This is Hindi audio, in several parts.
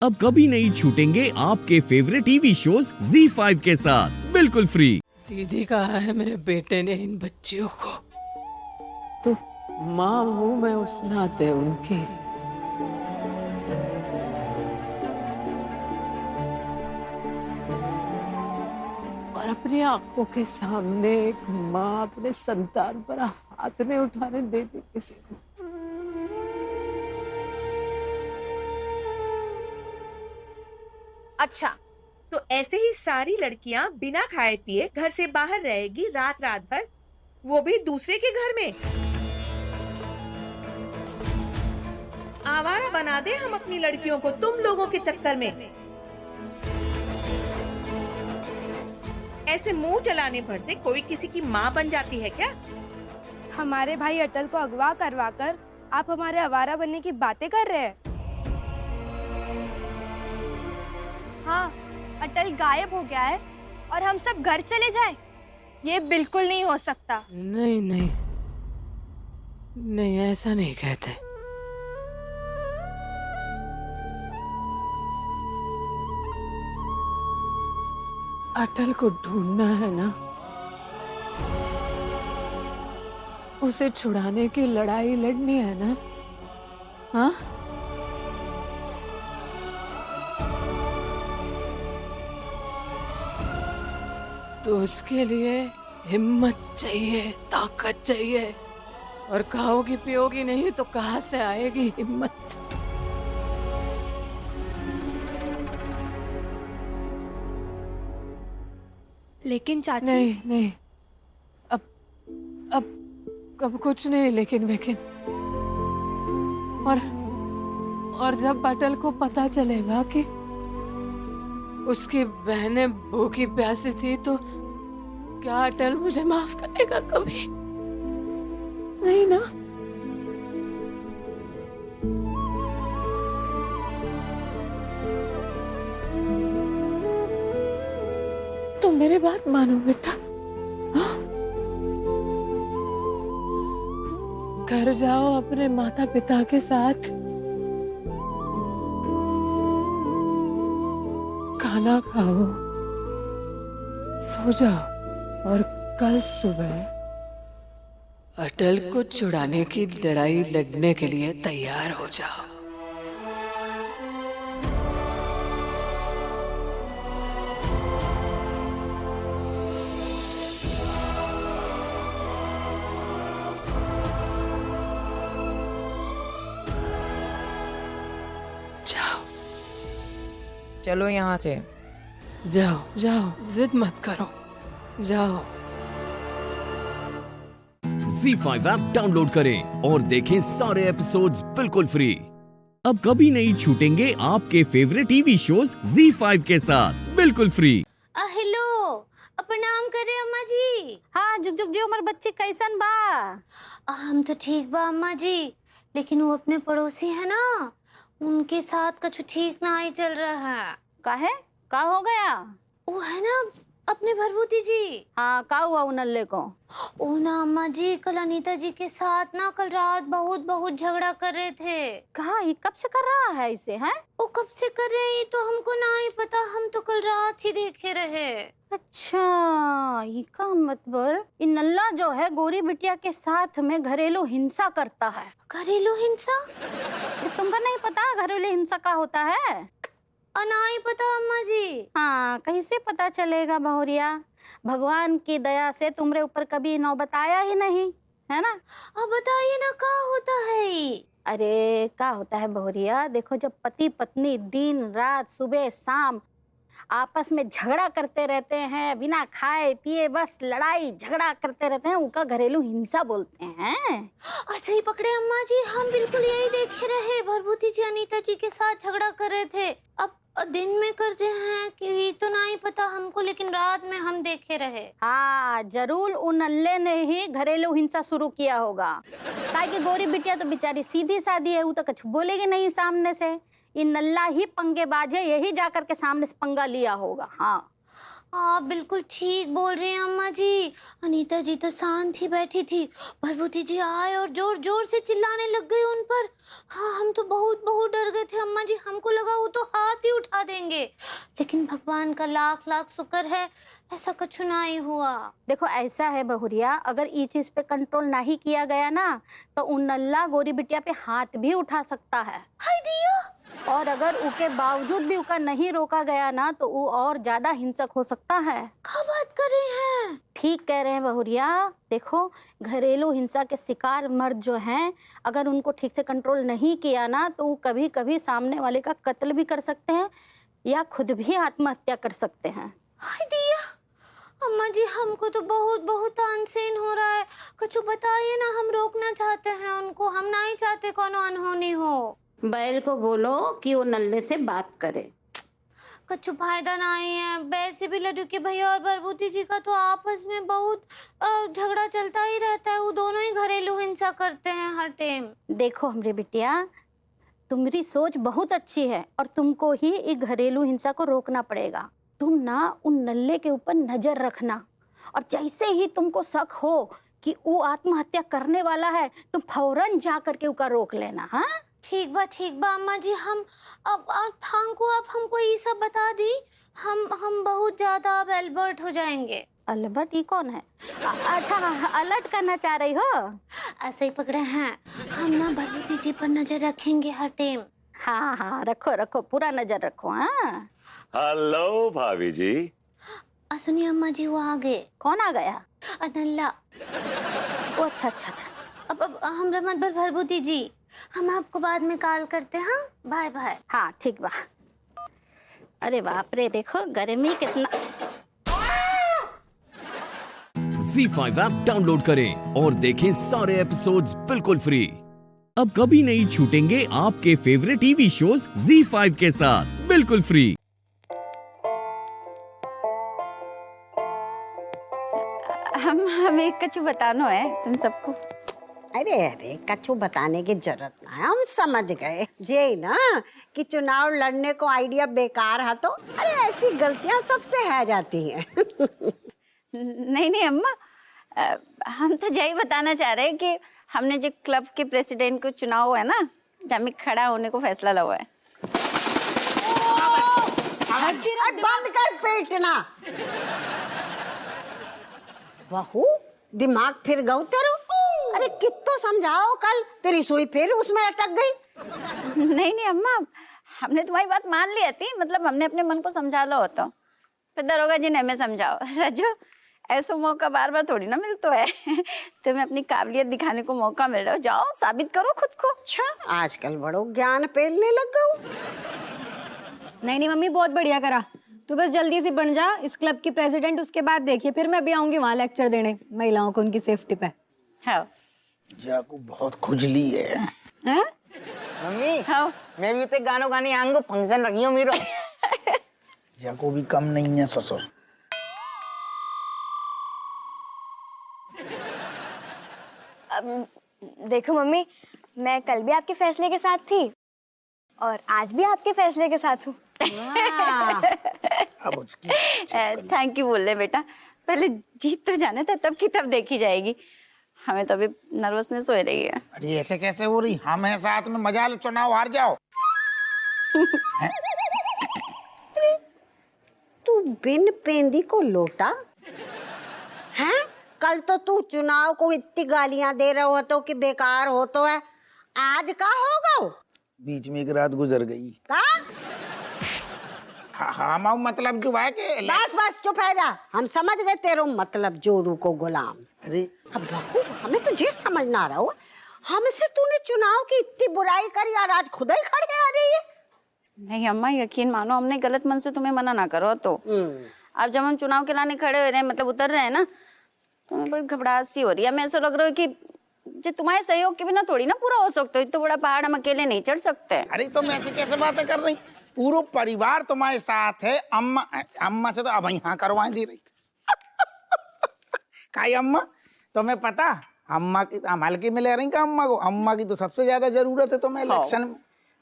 अब कभी नहीं छूटेंगे आपके फेवरेट टीवी शोज ZEE5 के साथ बिल्कुल फ्री। दीदी कहा है मेरे बेटे ने इन बच्चियों को, तो माँ हूँ मैं उस नाते उनकी। और अपनी आंखों के सामने एक माँ अपने संतान पर हाथ नहीं उठाने देती किसी को। अच्छा, तो ऐसे ही सारी लड़कियां बिना खाए पिए घर से बाहर रहेगी रात रात भर, वो भी दूसरे के घर में। आवारा बना दे हम अपनी लड़कियों को तुम लोगों के चक्कर में। ऐसे मुंह चलाने भर से कोई किसी की माँ बन जाती है क्या? हमारे भाई अटल को अगवा करवा कर आप हमारे आवारा बनने की बातें कर रहे हैं। हाँ, अटल गायब हो गया है और हम सब घर चले जाएं। ये बिल्कुल नहीं हो सकता। नहीं नहीं नहीं, ऐसा नहीं कहते। अटल को ढूंढना है ना, उसे छुड़ाने की लड़ाई लड़नी है ना। हाँ, तो उसके लिए हिम्मत चाहिए, ताकत चाहिए। और खाओगी पियोगी नहीं तो कहाँ से आएगी हिम्मत? लेकिन चाची नहीं नहीं, अब कुछ नहीं। लेकिन और जब अटल को पता चलेगा कि उसकी बहनें भूखी प्यासी थी, तो क्या अटल मुझे माफ करेगा कभी? नहीं ना। तुम मेरी बात मानो बेटा। हाँ? घर जाओ अपने माता पिता के साथ, खाना खाओ, सो जाओ और कल सुबह अटल को छुड़ाने की लड़ाई लड़ने के लिए तैयार हो जाओ। जाओ चलो यहाँ से। जाओ जाओ, जिद मत करो, जाओ। ZEE5 ऐप डाउनलोड करें और देखें सारे एपिसोड्स बिल्कुल फ्री। अब कभी नहीं छूटेंगे आपके फेवरेट टीवी शोज ZEE5 के साथ बिल्कुल फ्री। हेलो, प्रणाम करे अम्मा जी। हाँ, जुग जुग जी उमर बच्ची कैसन बा? हम तो ठीक बा अम्मा जी, लेकिन वो अपने पड़ोसी है ना, उनके साथ कुछ ठीक ना ही चल रहा है। काहे? का हो गया? वो है ना अपने भरभूति जी। हाँ, का हुआ उनल्ले को? ओ ना अम्मा जी, कल अनीता जी के साथ ना कल रात बहुत बहुत झगड़ा कर रहे थे। कहा ये कब से कर रहा है इसे? हैं? वो कब से कर रहे हैं तो हमको ना ही पता, हम तो कल रात ही देखे रहे। अच्छा, ये का मतलब इन नल्ला जो है गोरी बिटिया के साथ में घरेलू हिंसा करता है। घरेलू हिंसा? तुमको नहीं पता घरेलू हिंसा का होता है? नहीं पता अम्मा जी। हाँ, कैसे पता चलेगा बहुरिया? भगवान की दया से तुमरे ऊपर कभी नौबत आया ही नहीं, है ना? अब बताइए ना क्या होता है ये? अरे क्या होता है बहुरिया, देखो जब पति पत्नी दिन रात सुबह शाम आपस में झगड़ा करते रहते हैं, बिना खाए पिए बस लड़ाई झगड़ा करते रहते हैं, उनका घरेलू हिंसा बोलते हैं। सही पकड़े अम्मा जी, हम बिल्कुल यही देखे रहे। भरभूति जी अनीता जी के साथ झगड़ा कर रहे थे। अब दिन में करते हैं कि तो नहीं पता हमको, लेकिन रात में हम देखे रहे। हाँ, जरूर उन अल्ले ने ही घरेलू हिंसा शुरू किया होगा। काहे कि गोरी बिटिया तो बेचारी सीधी सादी है, वो तो कुछ बोलेगी नहीं सामने से। इन नल्ला ही पंगेबाज है, यही जाकर के सामने से पंगा लिया होगा। हाँ आप बिल्कुल ठीक बोल रही हैं अम्मा जी। अनीता जी तो शांत ही बैठी थी, भरभूति जी आए और जोर जोर से चिल्लाने लग गए उन पर। हाँ, हम तो बहुत बहुत डर गए थे अम्मा जी, हमको लगा वो तो हाथ ही उठा देंगे, लेकिन भगवान का लाख लाख शुक्र है ऐसा कुछ नहीं हुआ। देखो ऐसा है बहुरिया, अगर ये चीज पे कंट्रोल नहीं किया गया ना तो उन नल्ला गोरी बिटिया पे हाथ भी उठा सकता है। हाय दिया। और अगर उसके बावजूद भी उसका नहीं रोका गया ना तो वो और ज्यादा हिंसक हो सकता है। क्या बात कर रही हैं? ठीक कह रहे हैं बहुरिया। देखो घरेलू हिंसा के शिकार मर्द जो हैं, अगर उनको ठीक से कंट्रोल नहीं किया ना तो वो कभी कभी सामने वाले का कत्ल भी कर सकते हैं या खुद भी आत्महत्या कर सकते हैं। हाय दिया। अम्मा जी हमको तो बहुत बहुत अनसेन हो रहा है, कुछ बताइए ना, हम रोकना चाहते हैं उनको, हम नहीं चाहते कोनो अनहोनी हो। बैल को बोलो कि वो नल्ले से बात करे। कुछ फायदा नहीं है, वैसे भी लड्डू के भैया और भरभूति जी का तो आपस में बहुत झगड़ा चलता ही रहता है, वो दोनों ही घरेलू हिंसा करते हैं हर टाइम। देखो हमरे बिटिया, तुम्हारी सोच बहुत अच्छी है और तुमको ही इस घरेलू हिंसा को रोकना पड़ेगा। तुम ना उन नल्ले के ऊपर नजर रखना और जैसे ही तुमको शक हो कि वो आत्महत्या करने वाला है तुम फौरन जा करके उसका रोक लेना। हाँ ठीक बा अम्मा जी, हम अब थांकू आप हमको ये सब बता दी, हम बहुत ज्यादा अब एल्बर्ट हो जाएंगे। अलबर्ट ये कौन है? अच्छा अलर्ट करना चाह रही हो? ऐसे ही पकड़े हैं हम ना, भरभूति जी पर नजर रखेंगे हर टाइम। हाँ हाँ रखो रखो, पूरा नजर रखो। हाँ हेलो भाभी जी। सुनिए अम्मा जी, वो आ गए। कौन आ गया? नल्ला। ओ अच्छा अच्छा अच्छा। अब हमरा मत भरभूति जी, हम आपको बाद में कॉल करते हैं। हाँ बाय बाय। हाँ ठीक बा। अरे बाप रे, देखो गर्मी कितना। Z5 ऐप डाउनलोड करें और देखें सारे एपिसोड्स बिल्कुल फ्री। अब कभी नहीं छूटेंगे आपके फेवरेट टीवी शोज Z5 के साथ बिल्कुल फ्री। हमें कछु बताना है तुम सबको। अरे अरे कछु बताने की जरूरत ना है, हम समझ गए जे ना कि चुनाव लड़ने को आइडिया बेकार है, तो अरे ऐसी गलतियां सबसे है जाती हैं। नहीं अम्मा, हम तो यही बताना चाह रहे हैं कि हमने जो क्लब के प्रेसिडेंट को चुनाव हुआ है ना, जहाँ में खड़ा होने को फैसला लिया है। बंद कर पेटना बहू, दिमाग फिर गऊ तेरो। अरे कितो समझाओ, कल तेरी सुई फिर उसमें अटक गई। नहीं अम्मा, हमने तुम्हारी बात मान ली थी, मतलब हमने अपने मन को समझा लो होता। फिर दरोगा जी ने हमें समझाओ। रजो ऐसा मौका बार बार थोड़ी ना मिलता है। तुम्हें अपनी काबिलियत दिखाने को मौका मिल रहा है, जाओ साबित करो खुद को। अच्छा आजकल बड़ो ज्ञान पेलने लग गऊ। नहीं मम्मी, बहुत बढ़िया करा। तू बस जल्दी से बन जा इस क्लब की प्रेसिडेंट, उसके बाद देखिए फिर मैं भी आऊंगी वहाँ लेक्चर देने महिलाओं को उनकी सेफ्टी पे। हाँ जाको बहुत खुजली है। हैं? मम्मी हाँ मैं भी तो गानों गाने आऊंगा, फंक्शन रखी हो मेरो। जाको भी कम नहीं है ससुर। देखो मम्मी, मैं कल भी आपके फैसले के साथ थी और आज भी आपके फैसले के साथ हूँ। अब उसकी थैंक यू बोल रहे बेटा, पहले जीत तो जाने था, तब की तब देखी जाएगी। हमें तो अभी नर्वसनेस हो रही है। अरे ऐसे कैसे हो रही, हम हैं साथ में, मजा ले, चुनाव हार जाओ। तू बिन पेंदी को लोटा है? कल तो तू चुनाव को इतनी गालियां दे रहे हो तो कि बेकार हो तो है, आज का होगा? बीच में एक रात गुजर गई। का? हाँ माऊ, मतलब जो है कि बस चुप है जा, हम समझ गए तेरो मतलब, जोरू को गुलाम। अरे अब बहू हमें तो ये समझ ना रहा हो, हमसे तूने चुनाव की इतनी बुराई करी और आज खुद ही खड़े आ रही है। नहीं अम्मा, यकीन मानो, हमने गलत मन से तुम्हें मना ना करो। तो अब जब हम चुनाव के लाने खड़े हो रहे हैं, मतलब उतर रहे हैं ना, तो हमें बड़ी घबराहट सी हो रही है। हमें ऐसा लग रहा है कि जो तुम्हारे सहयोग के बिना थोड़ी ना पूरा हो सकता है, इतना बड़ा पहाड़ हम अकेले नहीं चढ़ सकते। अरे तुम ऐसे कैसे बातें कर रही, पूरा परिवार तुम्हारे साथ है। अम्मा से तो अब यहाँ करवाएं दे रही। काई अम्मा, तुम्हें पता अम्मा की हम हल्के में ले रही का अम्मा को? अम्मा की तो सबसे ज्यादा जरूरत है तुम्हें इलेक्शन में।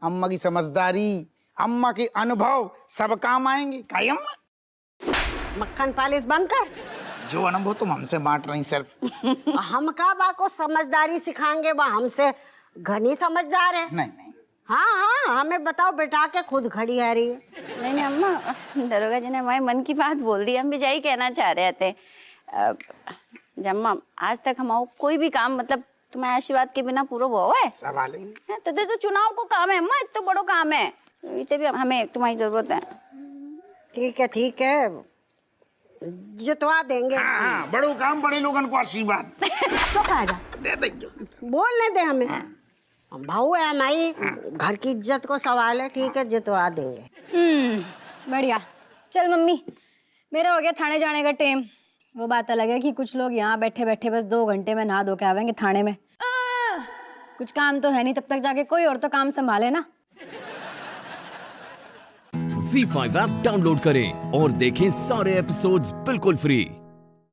अम्मा की समझदारी, अम्मा के अनुभव सब काम आएंगे। काई अम्मा? मक्खन पालिश बंद कर। जो अनुभव तुम हमसे बांट रही सिर्फ। हम का बा को समझदारी सिखाएंगे, बा हमसे घनी समझदार है। नहीं हाँ हाँ, हमें बताओ बेटा के खुद खड़ी है रही है। नहीं अम्मा, दरोगा जी ने हमारे मन की बात बोल दी। हम भी यही कहना चाह रहे थे। जम्मा, आज तक हमारा कोई भी काम मतलब तुम्हारे आशीर्वाद के बिना पूरा हुआ है? सवाल ही नहीं। तो चुनाव को काम है अम्मा, इतना बड़ो काम है, इतने भी हमें तुम्हारी जरूरत है। ठीक है, जितवा देंगे। हाँ, बड़ो काम, बड़े लोगों को आशीर्वाद। चुप आ जा, दे देंगे। बोलने दे हमें। भाऊ है हमारी, घर की इज्जत को सवाल है। ठीक है, जितवा देंगे। बढ़िया। चल मम्मी, मेरा हो गया थाने जाने का टाइम। वो बात अलग है कि कुछ लोग यहाँ बैठे बैठे बस 2 घंटे में नहा धो के आवेंगे थाने में। कुछ काम तो है नहीं, तब तक जाके कोई और तो काम संभाले ना। ZEE5 ऐप डाउनलोड करें और देखें सारे एपिसोड्स बिल्कुल फ्री।